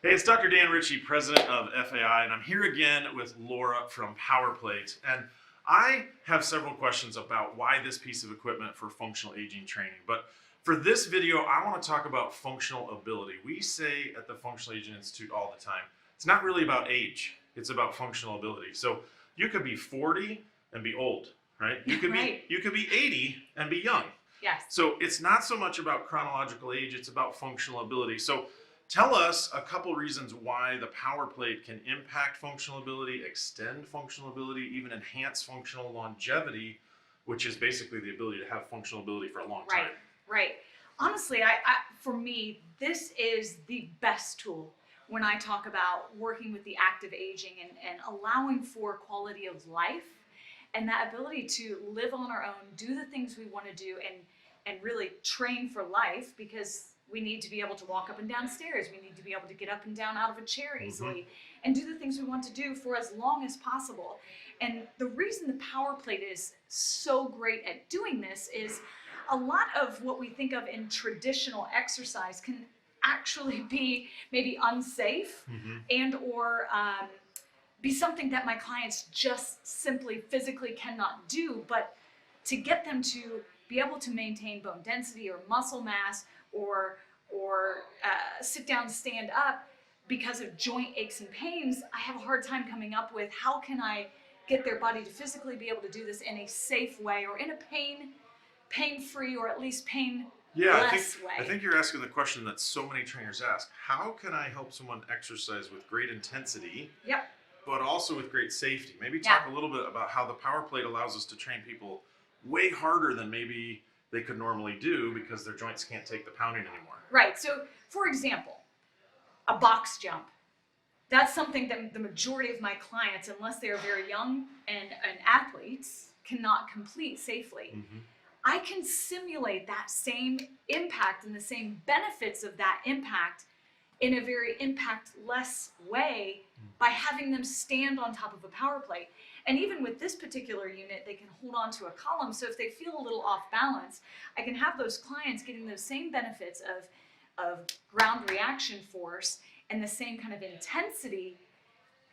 Hey, it's Dr. Dan Ritchie, president of FAI, and I'm here again with Laura from PowerPlate. And I have several questions about why this piece of equipment for functional aging training. But for this video, I want to talk about functional ability. We say at the Functional Aging Institute all the time, it's not really about age, it's about functional ability. So you could be 40 and be old, right? You could Right. you could be 80 and be young. Yes. So it's not so much about chronological age, it's about functional ability. So tell us a couple reasons why the power plate can impact functional ability, extend functional ability, even enhance functional longevity, which is basically the ability to have functional ability for a long time. Right. Honestly, for me, this is the best tool when I talk about working with the active aging and allowing for quality of life and that ability to live on our own, do the things we want to do, and really train for life, because we need to be able to walk up and down stairs. We need to be able to get up and down out of a chair easily and do the things we want to do for as long as possible. And the reason the power plate is so great at doing this is a lot of what we think of in traditional exercise can actually be maybe unsafe and or be something that my clients just simply physically cannot do. But to get them to be able to maintain bone density or muscle mass or sit down, stand up because of joint aches and pains, I have a hard time coming up with how can I get their body to physically be able to do this in a safe way or in a pain-free or at least pain-less way. I think you're asking the question that so many trainers ask. How can I help someone exercise with great intensity, but also with great safety? Maybe talk a little bit about how the power plate allows us to train people way harder than maybe they could normally do because their joints can't take the pounding anymore. Right. So, for example, a box jump. That's something that the majority of my clients, unless they are very young and athletes, cannot complete safely. I can simulate that same impact and the same benefits of that impact in a very impact-less way by having them stand on top of a power plate. And even with this particular unit, they can hold on to a column. So if they feel a little off balance, I can have those clients getting those same benefits of ground reaction force and the same kind of intensity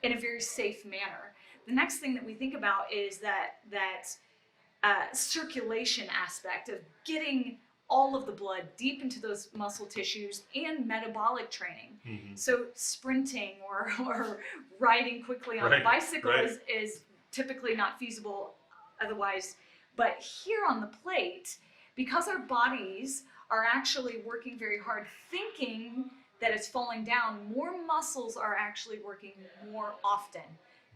in a very safe manner. The next thing that we think about is that circulation aspect of getting all of the blood deep into those muscle tissues and metabolic training. So sprinting or riding quickly on a bicycle is typically not feasible otherwise. But here on the plate, because our bodies are actually working very hard thinking that it's falling down, more muscles are actually working more often.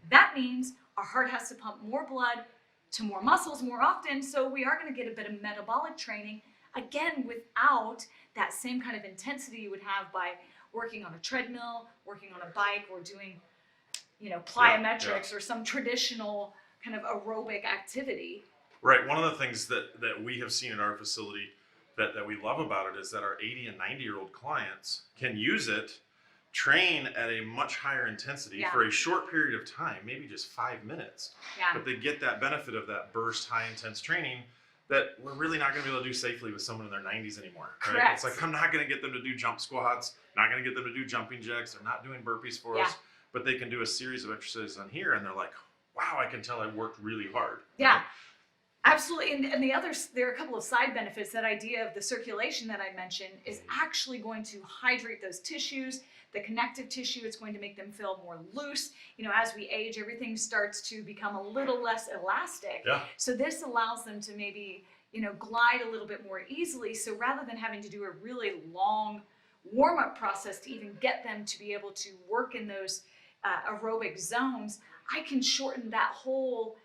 That means our heart has to pump more blood to more muscles more often, so we are going to get a bit of metabolic training, again, without that same kind of intensity you would have by working on a treadmill, working on a bike, or doing, plyometrics or some traditional kind of aerobic activity. Right. One of the things that we have seen at our facility that we love about it is that our 80 and 90-year-old clients can use it, train at a much higher intensity for a short period of time, maybe just 5 minutes. But they get that benefit of that burst, high intense training that we're really not going to be able to do safely with someone in their 90s anymore. Right? Correct. It's like, I'm not going to get them to do jump squats, not going to get them to do jumping jacks, they're not doing burpees for us, but they can do a series of exercises on here and they're like, wow, I can tell I worked really hard. Yeah. Absolutely, and the others, there are a couple of side benefits. That idea of the circulation that I mentioned is actually going to hydrate those tissues, the connective tissue. It's going to make them feel more loose. As we age, everything starts to become a little less elastic. So this allows them to maybe, glide a little bit more easily. So rather than having to do a really long warm-up process to even get them to be able to work in those aerobic zones, I can shorten that whole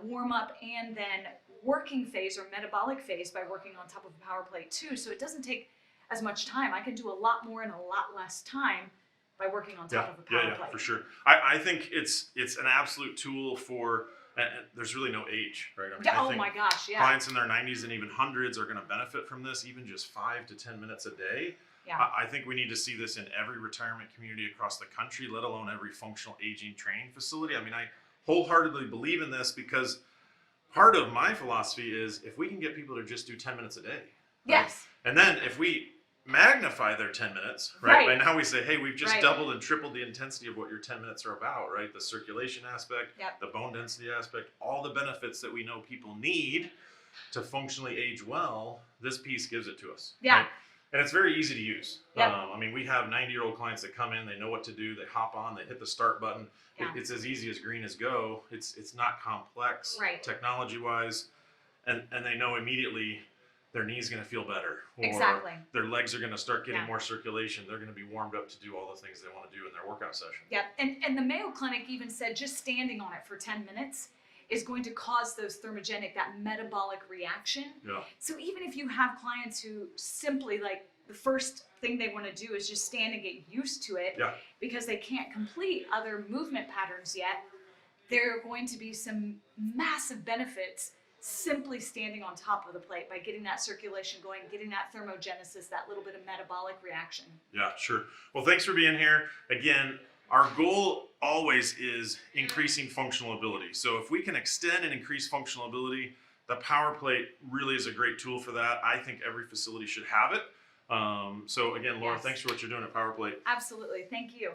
warm-up and then working phase or metabolic phase by working on top of a power plate too. So it doesn't take as much time. I can do a lot more in a lot less time by working on top of a power plate. For sure. I think it's an absolute tool for, there's really no age, right? I mean, my gosh, clients in their 90s and even hundreds are going to benefit from this, even just 5 to 10 minutes a day. I think we need to see this in every retirement community across the country, let alone every functional aging training facility. I mean, I wholeheartedly believe in this because part of my philosophy is if we can get people to just do 10 minutes a day. Yes. And then if we magnify their 10 minutes, right? Right. By now we say, hey, we've just Right. doubled and tripled the intensity of what your 10 minutes are about, right? The circulation aspect, Yep. the bone density aspect, all the benefits that we know people need to functionally age well, this piece gives it to us. Yeah. Right? And it's very easy to use. Yep. I mean, we have 90-year-old clients that come in, they know what to do, they hop on, they hit the start button. Yeah. It's as easy as green as go. It's not complex Right. technology-wise, and they know immediately their knee's going to feel better, or Exactly. their legs are going to start getting Yeah. more circulation. They're going to be warmed up to do all the things they want to do in their workout session. Yeah, and the Mayo Clinic even said just standing on it for 10 minutes is going to cause those thermogenic, that metabolic reaction. Yeah. So even if you have clients who simply, like, the first thing they want to do is just stand and get used to it, Yeah. because they can't complete other movement patterns yet, there are going to be some massive benefits simply standing on top of the plate by getting that circulation going, getting that thermogenesis, that little bit of metabolic reaction. Yeah, sure. Well, thanks for being here. Again, our goal always is increasing functional ability. So if we can extend and increase functional ability, the power plate really is a great tool for that. I think every facility should have it. So again, Laura, Yes. thanks for what you're doing at Power Plate. Absolutely. Thank you.